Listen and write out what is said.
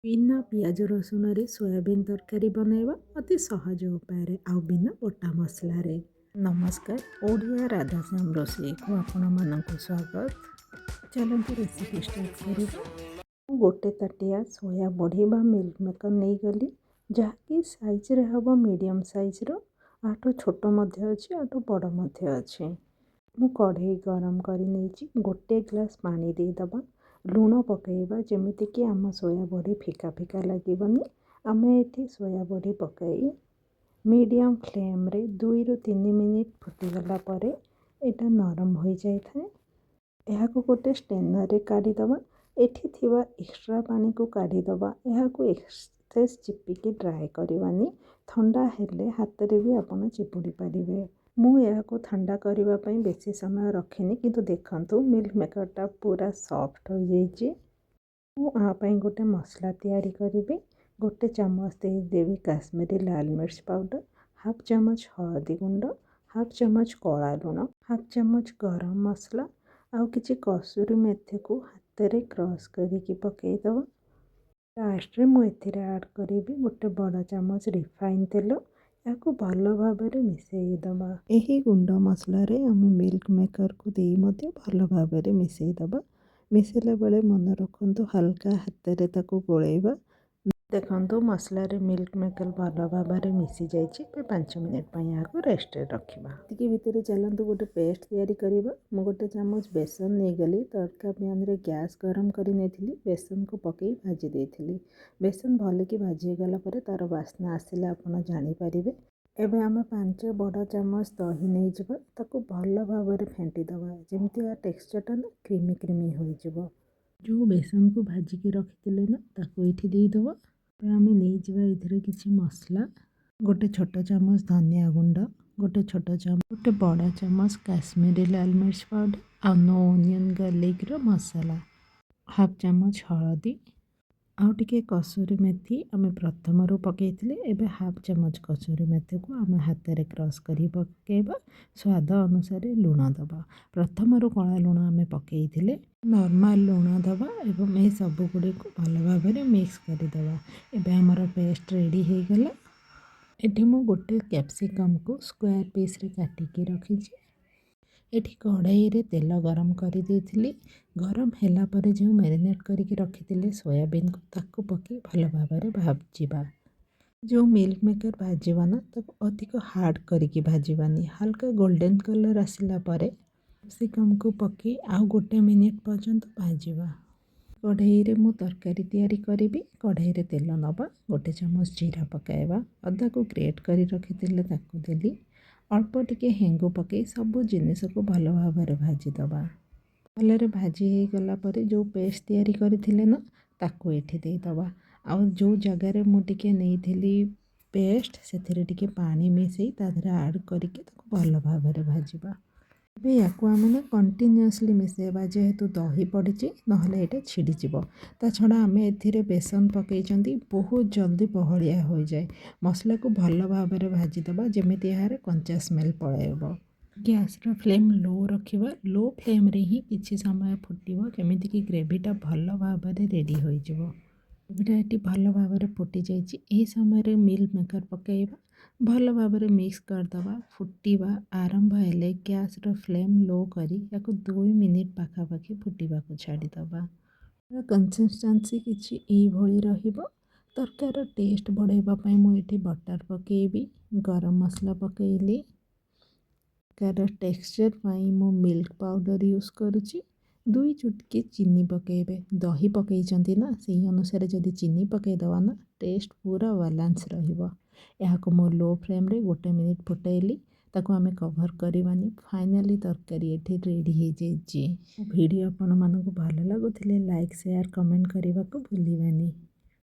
बिना पियाज रसुण सोयाबीन तरकारी बनैबा अति सहज उपाय आउ बिना बटा मसला रे। नमस्कार, ओडिया राधाश्याम रोषेई को आपण मानक स्वागत। चलते रेसिपी स्टार्ट करिबा। गोटे ताटिया सोया बड़ी बा मिल्क मेकर नहीं गली जहाँकि साइज रे हबो मीडियम साइज रो। आठो छोट मध्य अछि आठो बड़ मध्य अछि। मु कढ़ई गरम करी नैची गोटे ग्लास पानी दे दबा। लूण पकईबा जमीती कि आम सोया बड़ी फिका फिका लगबनी। आम ये सोया बड़ी पकई मीडियम फ्लेम रे 2 ରୁ 3 मिनिट फुटीगला परे एटा नरम हो जाए थाए। यह को गोटे स्टेनर रे काढ़ी दबा। एठी थिबा एक्स्ट्रा पानी को काढ़ी दबा। यह को एक्सेस चिपिकी ड्राई करवानी। ठंडा हेले हाथ रे भी आपण चिपुड़ी पारिबे। मु यह को ठंडा करबा पई बेसी समय रखिनी किंतु देखंतु मिल्क मेकरटा पूरा सॉफ्ट हो जाइए। मु आ पई गोटे मसला तैयारी करिबे। गोटे चम्मच दे देवी काश्मीरी लाल मिर्च पाउडर, हाफ चम्मच हळदी गुंड, हाफ चम्मच कला लूण, हाफ चम्मच गरम मसला आउ किछि कसूरी मेथी को हाथ रे क्रश करिकी पकई दबा। लास्ट रे मु एथिरे ऐड करिबी गोटे बड़ चम्मच रिफाइन तेल। याकू भल भाबरे मिसई दबा। एही गुंड मसला रे आमे मिल्क मेकर को देई मते भल भाबरे मिसई दबा। मिसेला बेले मन रखंतु हल्का हाथ रे ताको गोळेइबा। देखंतु मसला रे मिल्क मेकर भल भाबरे मिसी जाइछि। 5 मिनिट पई याकू रेस्ट रे रखिबा। तिकी भितरे चलंतु गोटे पेस्ट तैयारी करिबा। मु गोटे चम्मच बेसन नै गली तड़का पैन रे गैस गरम करी नेथिली। बेसन को पकई भाजी देथिली। बेसन भल की भाजी गला परे तार वासना आसिले आपण जानि परिबे। एबे आम 5 बड़ चम्मच दही नहीं जबा। ताको भल भाबरे फेंटी दबा जेमती आ टेक्सचरटा ना क्रीमी क्रीमी हो जबो। जो बेसन को भाजी के रखिथिले ना ताको एठी देई दबा। तो आमे नहीं जबा इधरे किछि मसला। गोटे छोट चम्मच धनिया गुंड, गोटे बड़ चम्मच काश्मीरी लाल मिर्च पाउडर आ नो ओनियन गार्लिक रो मसाला, हाफ चम्मच हळदी आउ टिके कसूरी मेथी आमे प्रथम रो पकईथिले। एबे हाफ चम्मच कसूरी मेथी को आमे हाथ रे क्रश करी पकेबा। स्वाद अनुसार लूण दबा। प्रथम रो कला लूण आमे पकईथिले। नॉर्मल लूण दबा एवं ए सब गुडी को भल भाबरे मिक्स करी दबा। एबे हमर पेस्ट रेडी हे गला। एठी मु गोटे कैप्सिकम को स्क्वायर पीस रे काटी के रखिछि। एठी कढ़ाई रे तेल गरम करी देथिली। गरम हैला परे जो मैरिनेट करिके रखिथिले सोयाबीन को ताको पकी भल भाबरे भाजिबा। जो मिल्क मेकर भाजिबा ना ताको अधिक हार्ड करिके भाजिबानी। हल्का गोल्डन कलर आसिला परे कैप्सिकम को पकी आउ गोटे मिनिट पर्यंत भाजिबा। कढ़ाई रे मु तरकारी तैयारी करिबी। कढ़ाई रे तेल नबा। गोटे चम्मच जीरा पकाइबा। अदा को ग्रेट करी रखिथिले ताको देली। अल्प टिके हेंगु पकई सब जिनिस को भल भाबरे भाजी दबा। भलरे भाजी हे गला परे जो पेस्ट तैयारी करिथिले ना ताको एठी देई दबा। आ जो जगह रे मु टिके नेइथिली पेस्ट सेथिरे टिके पानी मिसई ताधरे ऐड करिके ताको भल भाबरे भाजिबा। एबे याकू आमे ना कंटिन्यूअसली मिसेबा जेहेतु दही पड़िछि नहले एटा छिड़ी जिवो। ता छडा आमे एथिरे बेसन पकईचंती बहुत जल्दी बहलिया हो जाए। मसला को भल भाबरे भाजी दबा जेमिति यार कंचा स्मेल पळेबो। गैस रो फ्लेम लो रखिबा। लो फ्लेम रे ही किछि समय फुटिबो जेमिति कि ग्रेवीटा भल भाबरे रेडी हो जिवो। ग्रेवीटा एटी भल भाबरे फुटी जाइछि। एही समय रे मिल्क मेकर पकईबा। भल भाबरे मिक्स कर दबा। फुटिबा आरंभ हेले गैस रो फ्लेम लो करी याको 2 मिनिट पाखापाखि फुटिबा को छाड़ी दबा। कंसिस्टेंसी किछि एई भଳି रहिबो। तरकार टेस्ट बढ़ाइबा पई मु एठी बटर पकेबी। गरम मसला पकेइली। कार टेक्सचर पई मु मिल्क पाउडर यूज करूछि। 2 चुटकी चीनी पकेबे। दही पकईचंती ना सेही अनुसार जदि चीनी पकई दवा ना टेस्ट पूरा बैलेंस रहिबो। याको मु लो फ्लेम रे गोटे मिनिट फुटाइली। ताको आमे कवर करिबानी। फाइनली तरकारी एठी रेडी हे जाइछि। वीडियो आपण मानको भलो लागुथिले लाइक शेयर कमेंट करबा को भूलिबानी।